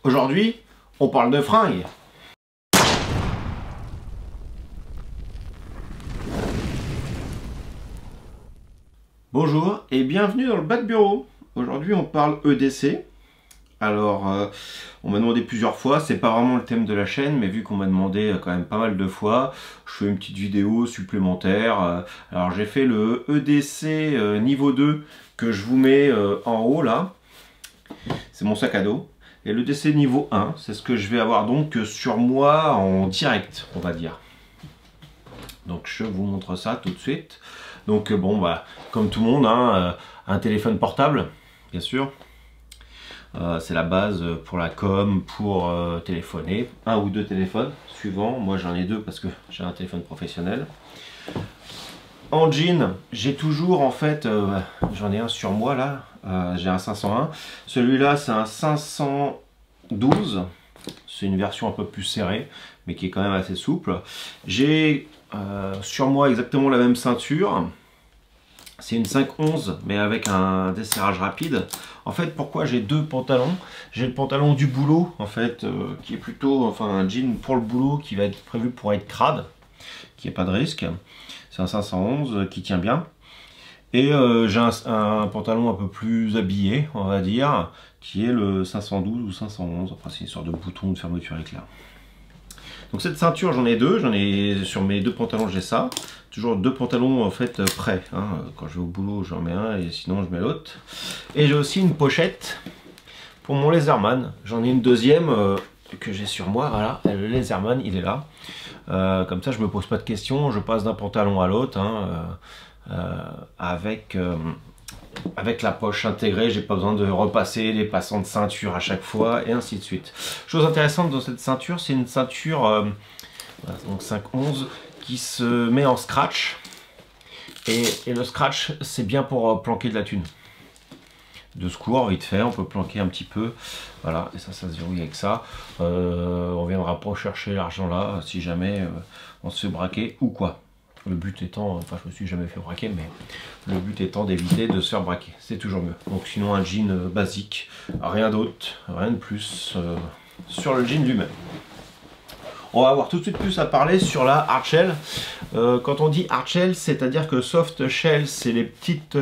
Aujourd'hui, on parle de fringues. Bonjour et bienvenue dans le bas de bureau. Aujourd'hui, on parle EDC. Alors, on m'a demandé plusieurs fois, c'est pas vraiment le thème de la chaîne, mais vu qu'on m'a demandé quand même pas mal de fois, je fais une petite vidéo supplémentaire. Alors, j'ai fait le EDC niveau 2 que je vous mets en haut là. C'est mon sac à dos. Et le EDC niveau 1, c'est ce que je vais avoir donc sur moi en direct, on va dire. Donc, je vous montre ça tout de suite. Donc, bon, bah, comme tout le monde, hein, un téléphone portable, bien sûr. C'est la base pour la com, pour téléphoner. Un ou deux téléphones, suivant. Moi j'en ai deux parce que j'ai un téléphone professionnel. En jean, j'ai toujours en fait, j'en ai un sur moi là, j'ai un 501. Celui-là c'est un 512. C'est une version un peu plus serrée, mais qui est quand même assez souple. J'ai sur moi exactement la même ceinture. C'est une 511 mais avec un desserrage rapide. En fait, pourquoi j'ai deux pantalons? J'ai le pantalon du boulot en fait, qui est plutôt enfin un jean pour le boulot qui va être prévu pour être crade, qui n'a pas de risque. C'est un 511 qui tient bien. Et j'ai un pantalon un peu plus habillé, on va dire, qui est le 512 ou 511. Enfin, c'est une sorte de bouton de fermeture éclair. Donc cette ceinture, j'en ai deux. J'en ai sur mes deux pantalons, j'ai ça. Toujours deux pantalons en fait prêts. Hein. Quand je vais au boulot, j'en mets un et sinon je mets l'autre. Et j'ai aussi une pochette pour mon Laserman. J'en ai une deuxième que j'ai sur moi. Voilà, le Laserman, il est là. Comme ça, je me pose pas de questions. Je passe d'un pantalon à l'autre hein, avec la poche intégrée. J'ai pas besoin de repasser les passants de ceinture à chaque fois et ainsi de suite. Chose intéressante dans cette ceinture, c'est une ceinture donc 511 qui se met en scratch et le scratch c'est bien pour planquer de la thune de secours vite fait, on peut planquer un petit peu, voilà, et ça se verrouille avec ça. On viendra pas chercher l'argent là si jamais on se fait braquer ou quoi. Le but étant, enfin je me suis jamais fait braquer, mais le but étant d'éviter de se faire braquer, c'est toujours mieux. Donc sinon un jean basique, rien d'autre, rien de plus sur le jean lui-même. On va avoir tout de suite plus à parler sur la hard shell. Quand on dit hard shell, c'est-à-dire que soft shell, c'est les petites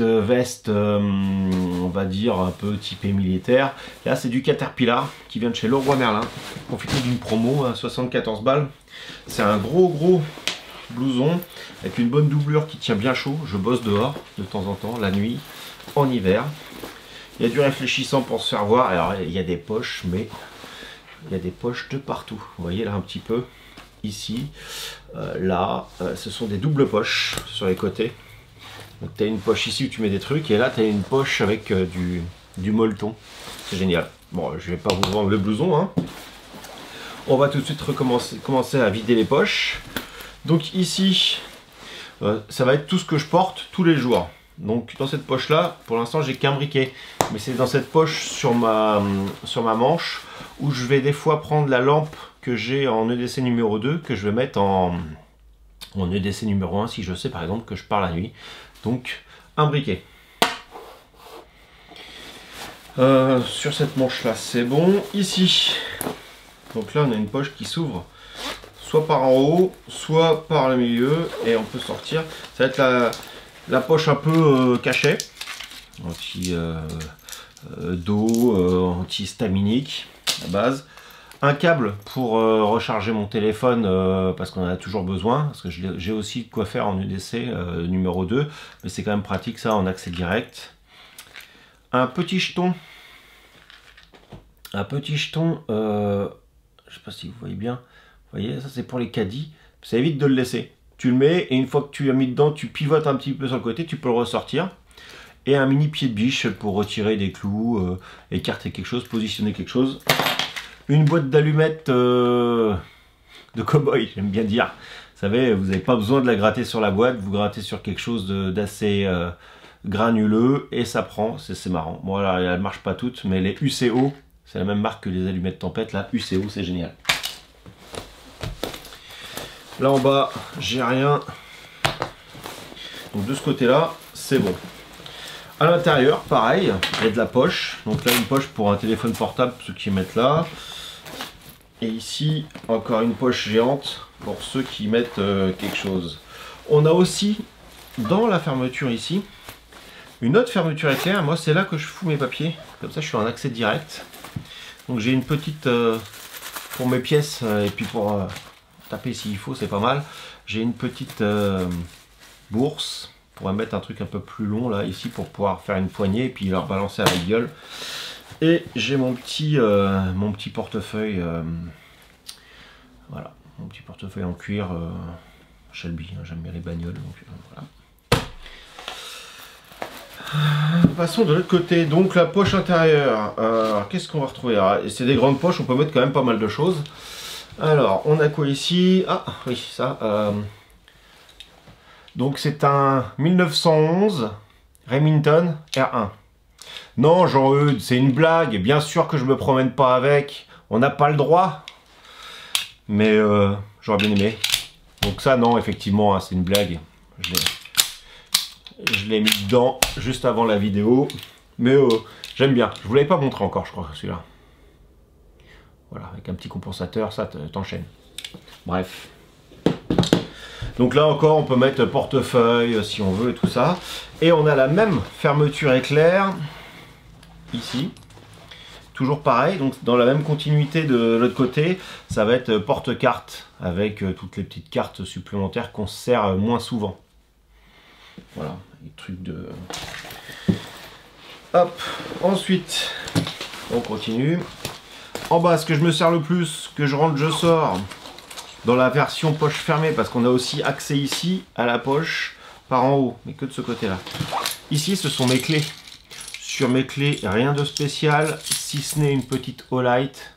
vestes, on va dire un peu typées militaires. Là, c'est du Caterpillar qui vient de chez Leroy Merlin. Profitez d'une promo à 74 balles. C'est un gros blouson avec une bonne doublure qui tient bien chaud. Je bosse dehors de temps en temps, la nuit, en hiver. Il y a du réfléchissant pour se faire voir. Alors, il y a des poches, mais il y a des poches de partout. Vous voyez là un petit peu, ici, là, ce sont des doubles poches sur les côtés. Donc tu as une poche ici où tu mets des trucs et là tu as une poche avec du molleton. C'est génial. Bon, je vais pas vous vendre le blouson. Hein. On va tout de suite commencer à vider les poches. Donc ici, ça va être tout ce que je porte tous les jours. Donc dans cette poche là, pour l'instant j'ai qu'un briquet. Mais c'est dans cette poche sur ma manche où je vais des fois prendre la lampe que j'ai en EDC numéro 2 que je vais mettre en EDC numéro 1 si je sais par exemple que je pars la nuit. Donc un briquet. Sur cette manche là c'est bon. Ici, donc là on a une poche qui s'ouvre soit par en haut, soit par le milieu et on peut sortir. Ça va être la poche un peu cachet, anti dos, anti-staminique à base. Un câble pour recharger mon téléphone parce qu'on en a toujours besoin, parce que j'ai aussi de quoi faire en EDC numéro 2, mais c'est quand même pratique ça en accès direct. Un petit jeton, je sais pas si vous voyez bien, vous voyez ça c'est pour les caddies, ça évite de le laisser. Tu le mets et une fois que tu l'as mis dedans, tu pivotes un petit peu sur le côté, tu peux le ressortir. Et un mini pied de biche pour retirer des clous, écarter quelque chose, positionner quelque chose. Une boîte d'allumettes de cow-boy, j'aime bien dire. Vous savez, vous n'avez pas besoin de la gratter sur la boîte, vous grattez sur quelque chose d'assez granuleux et ça prend, c'est marrant. Bon, voilà, elles ne marchent pas toutes, mais les UCO, c'est la même marque que les allumettes tempête, là, UCO, c'est génial. Là en bas, j'ai rien. Donc de ce côté-là, c'est bon. À l'intérieur, pareil, il y a de la poche. Donc là, une poche pour un téléphone portable, ceux qui mettent là. Et ici, encore une poche géante pour ceux qui mettent quelque chose. On a aussi, dans la fermeture ici, une autre fermeture éclair. Moi, c'est là que je fous mes papiers. Comme ça, je suis en accès direct. Donc j'ai une petite pour mes pièces et puis pour taper s'il faut, c'est pas mal. J'ai une petite bourse pour mettre un truc un peu plus long là ici pour pouvoir faire une poignée et puis leur balancer à la gueule. Et j'ai mon petit portefeuille, voilà, mon petit portefeuille en cuir Shelby. Hein, j'aime bien les bagnoles, donc voilà. Passons de l'autre côté, donc la poche intérieure. Qu'est-ce qu'on va retrouver? C'est des grandes poches, on peut mettre quand même pas mal de choses. Alors, on a quoi ici? Ah oui, ça. Donc c'est un 1911 Remington R1. Non, Jean-Eudes, c'est une blague. Bien sûr que je me promène pas avec. On n'a pas le droit. Mais j'aurais bien aimé. Donc ça, non, effectivement, hein, c'est une blague. Je l'ai mis dedans juste avant la vidéo. Mais j'aime bien. Je vous l'avais pas montré encore, je crois, celui-là. Voilà, avec un petit compensateur, ça t'enchaîne. Bref. Donc là encore, on peut mettre portefeuille si on veut et tout ça. Et on a la même fermeture éclair ici. Toujours pareil, donc dans la même continuité de l'autre côté, ça va être porte-carte avec toutes les petites cartes supplémentaires qu'on sert moins souvent. Voilà, les trucs de... Hop, ensuite, on continue. En bas, ce que je me sers le plus, que je rentre, je sors, dans la version poche fermée, parce qu'on a aussi accès ici à la poche par en haut, mais que de ce côté-là. Ici, ce sont mes clés. Sur mes clés, rien de spécial, si ce n'est une petite Olight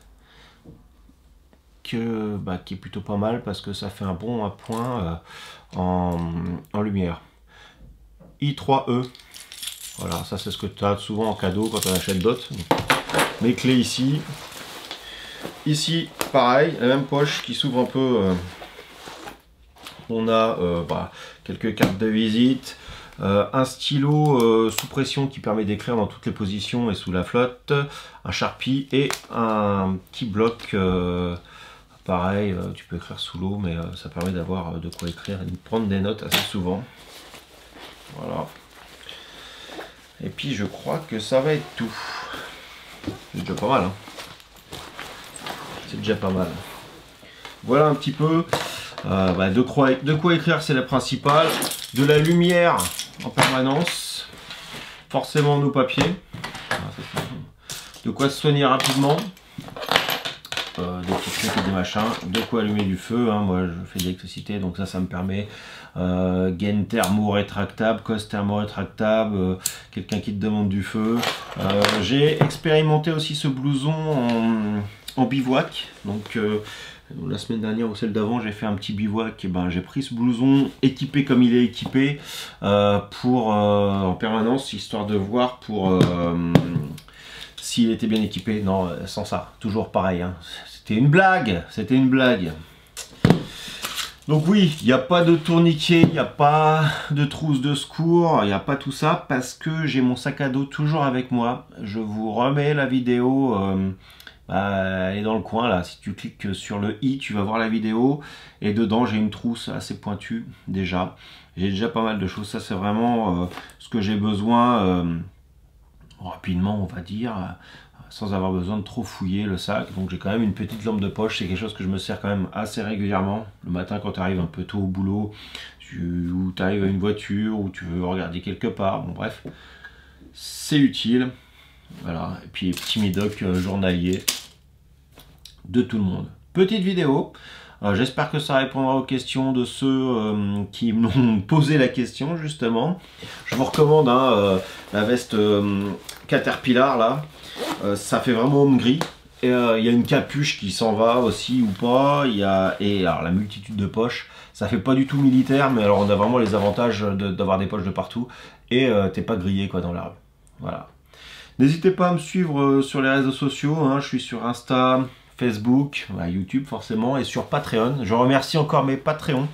qui est plutôt pas mal parce que ça fait un bon appoint en lumière. I3E, voilà, ça c'est ce que tu as souvent en cadeau quand on achète d'autres. Mes clés ici. Ici, pareil, la même poche qui s'ouvre un peu. On a quelques cartes de visite. Un stylo sous pression qui permet d'écrire dans toutes les positions et sous la flotte, un Sharpie et un petit bloc pareil, tu peux écrire sous l'eau mais ça permet d'avoir de quoi écrire et de prendre des notes assez souvent. Voilà. Et puis je crois que ça va être tout. C'est déjà pas mal, hein. C'est déjà pas mal. Voilà un petit peu de quoi écrire, c'est la principale. De la lumière en permanence, forcément nos papiers, de quoi se soigner rapidement, des petits trucs et des machins, de quoi allumer du feu, hein. Moi je fais de l'électricité donc ça me permet, gaine thermo rétractable, cos thermo rétractable, quelqu'un qui te demande du feu. J'ai expérimenté aussi ce blouson en bivouac, donc la semaine dernière ou celle d'avant, j'ai fait un petit bivouac. Et j'ai pris ce blouson équipé comme il est équipé en permanence, histoire de voir s'il était bien équipé. Non, sans ça, toujours pareil, hein. C'était une blague, c'était une blague. Donc oui, il n'y a pas de tourniquet, il n'y a pas de trousse de secours, il n'y a pas tout ça parce que j'ai mon sac à dos toujours avec moi. Je vous remets la vidéo. Elle est dans le coin là, si tu cliques sur le i tu vas voir la vidéo et dedans j'ai une trousse assez pointue déjà, j'ai déjà pas mal de choses, ça c'est vraiment ce que j'ai besoin rapidement on va dire, sans avoir besoin de trop fouiller le sac. Donc j'ai quand même une petite lampe de poche, c'est quelque chose que je me sers quand même assez régulièrement, le matin quand tu arrives un peu tôt au boulot, ou tu arrives à une voiture, ou tu veux regarder quelque part, bon bref, c'est utile. Voilà, et puis petit médoc journalier de tout le monde. Petite vidéo, j'espère que ça répondra aux questions de ceux qui m'ont posé la question justement. Je vous recommande la veste Caterpillar là, ça fait vraiment homme gris. Et il y a une capuche qui s'en va aussi ou pas, et alors la multitude de poches, ça fait pas du tout militaire, mais alors on a vraiment les avantages d'avoir des poches de partout, et t'es pas grillé quoi dans la rue. Voilà. N'hésitez pas à me suivre sur les réseaux sociaux, hein. Je suis sur Insta, Facebook, YouTube forcément, et sur Patreon. Je remercie encore mes Patreons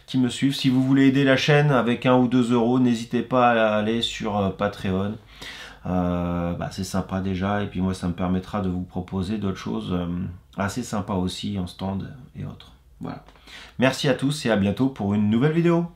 qui me suivent. Si vous voulez aider la chaîne avec 1 ou 2 euros, n'hésitez pas à aller sur Patreon. C'est sympa déjà, et puis moi ça me permettra de vous proposer d'autres choses assez sympas aussi en stand et autres. Voilà. Merci à tous et à bientôt pour une nouvelle vidéo.